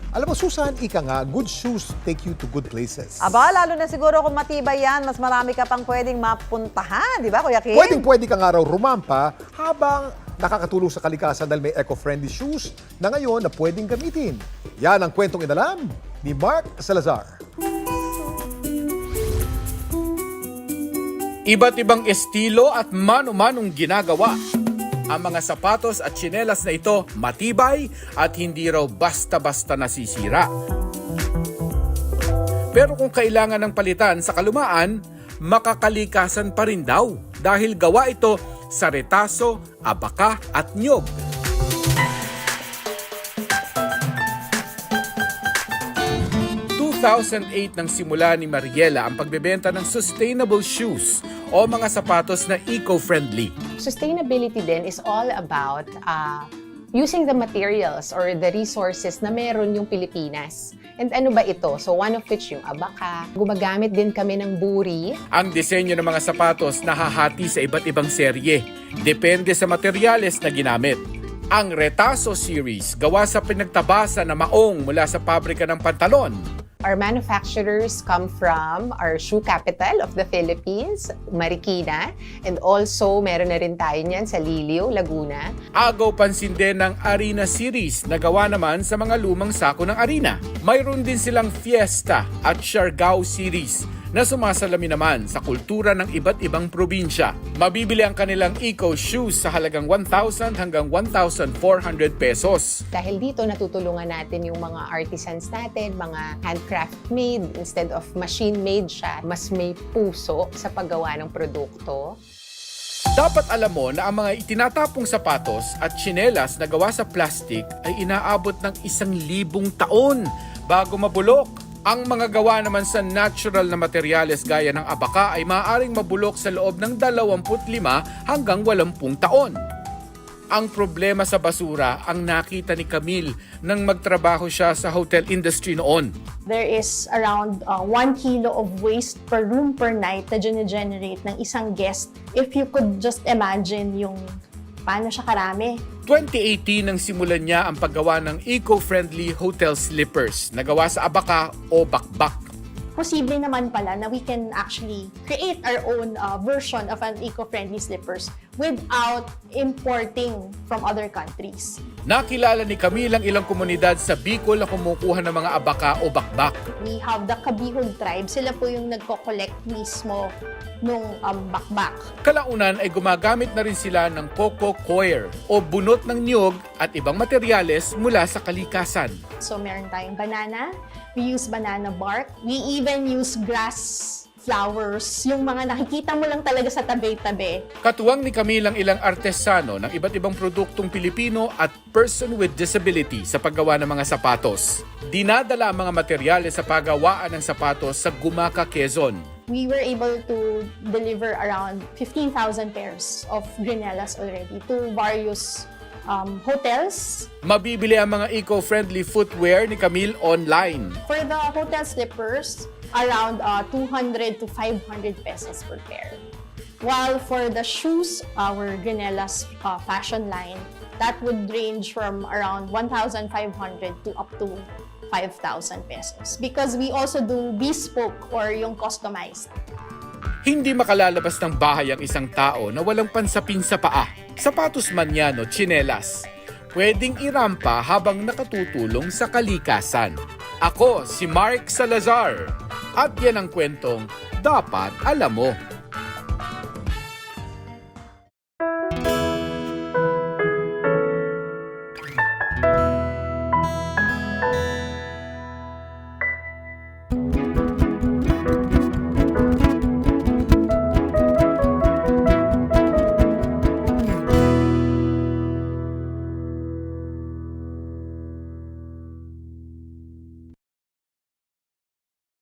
Alam mo, Susan, ika nga, good shoes take you to good places. Aba, lalo na siguro kung matibay yan, mas marami ka pang pwedeng mapuntahan, di ba, Kuya Kim? Pwedeng-pwede ka nga raw rumampa habang nakakatulong sa kalikasan dahil may eco-friendly shoes na ngayon na pwedeng gamitin. Yan ang kwentong inalam ni Mark Salazar. Iba't ibang estilo at mano-manong ginagawa. Ang mga sapatos at tsinelas na ito matibay at hindi raw basta-basta nasisira. Pero kung kailangan ng palitan sa kalumaan, makakalikasan pa rin daw dahil gawa ito sa retaso, abaka at niyog. Noong 2008 nang simula ni Mariela ang pagbebenta ng sustainable shoes o mga sapatos na eco-friendly. Sustainability din is all about using the materials or the resources na meron yung Pilipinas. And ano ba ito? So one of which yung abaka. Gumagamit din kami ng buri. Ang disenyo ng mga sapatos nahahati sa iba't ibang serye. Depende sa materyales na ginamit. Ang Retaso series gawa sa pinagtabasa na maong mula sa pabrika ng pantalon. Our manufacturers come from our shoe capital of the Philippines, Marikina. And also, meron na rin tayo niyan sa Liliw, Laguna. Agaw pansin din ng Arena series na gawa naman sa mga lumang sako ng arena. Mayroon din silang Fiesta at Siargao series na sumasalamin naman sa kultura ng iba't ibang probinsya. Mabibili ang kanilang eco shoes sa halagang 1,000 hanggang 1,400 pesos. Dahil dito, natutulungan natin yung mga artisans natin, mga handcraft made instead of machine made siya. Mas may puso sa paggawa ng produkto. Dapat alam mo na ang mga itinatapong sapatos at tsinelas na gawa sa plastic ay inaabot ng 1,000 taon bago mabulok. Ang mga gawa naman sa natural na materyales gaya ng abaka ay maaaring mabulok sa loob ng 25 hanggang 80 taon. Ang problema sa basura ang nakita ni Camille nang magtrabaho siya sa hotel industry noon. There is around 1 kilo of waste per room per night na generate ng isang guest. If you could just imagine yung paano siya karami. 2018 nang simulan niya ang paggawa ng eco-friendly hotel slippers na gawa sa abaka o bakbak. Posible naman pala na we can actually create our own version of an eco-friendly slippers without importing from other countries. Nakilala ni Camille ang ilang komunidad sa Bicol na kumukuha ng mga abaka o bakbak. We have the Kabihog tribe. Sila po yung nagko-collect mismo nung bakbak. Kalaunan ay gumagamit na rin sila ng coco coir o bunot ng niyog at ibang materyales mula sa kalikasan. So meron tayong banana. We use banana bark. We even use grass flowers, yung mga nakikita mo lang talaga sa tabi-tabi. Katuwang ni Camille ang ilang artesano ng iba't ibang produktong Pilipino at person with disability sa paggawa ng mga sapatos. Dinadala ang mga materyales sa paggawaan ng sapatos sa Gumaca, Quezon. We were able to deliver around 15,000 pairs of grinelas already to various hotels. Mabibili ang mga eco-friendly footwear ni Camille online. For the hotel slippers, around 200 to 500 pesos per pair. While for the shoes, our Grinelas fashion line, that would range from around 1,500 to up to 5,000 pesos. Because we also do bespoke or yung customized. Hindi makalalabas ng bahay ang isang tao na walang pansapin sa paa. Sapatos man yan o tsinelas. Pwedeng irampa habang nakatutulong sa kalikasan. Ako si Mark Salazar. At yan ang kwentong dapat alam mo.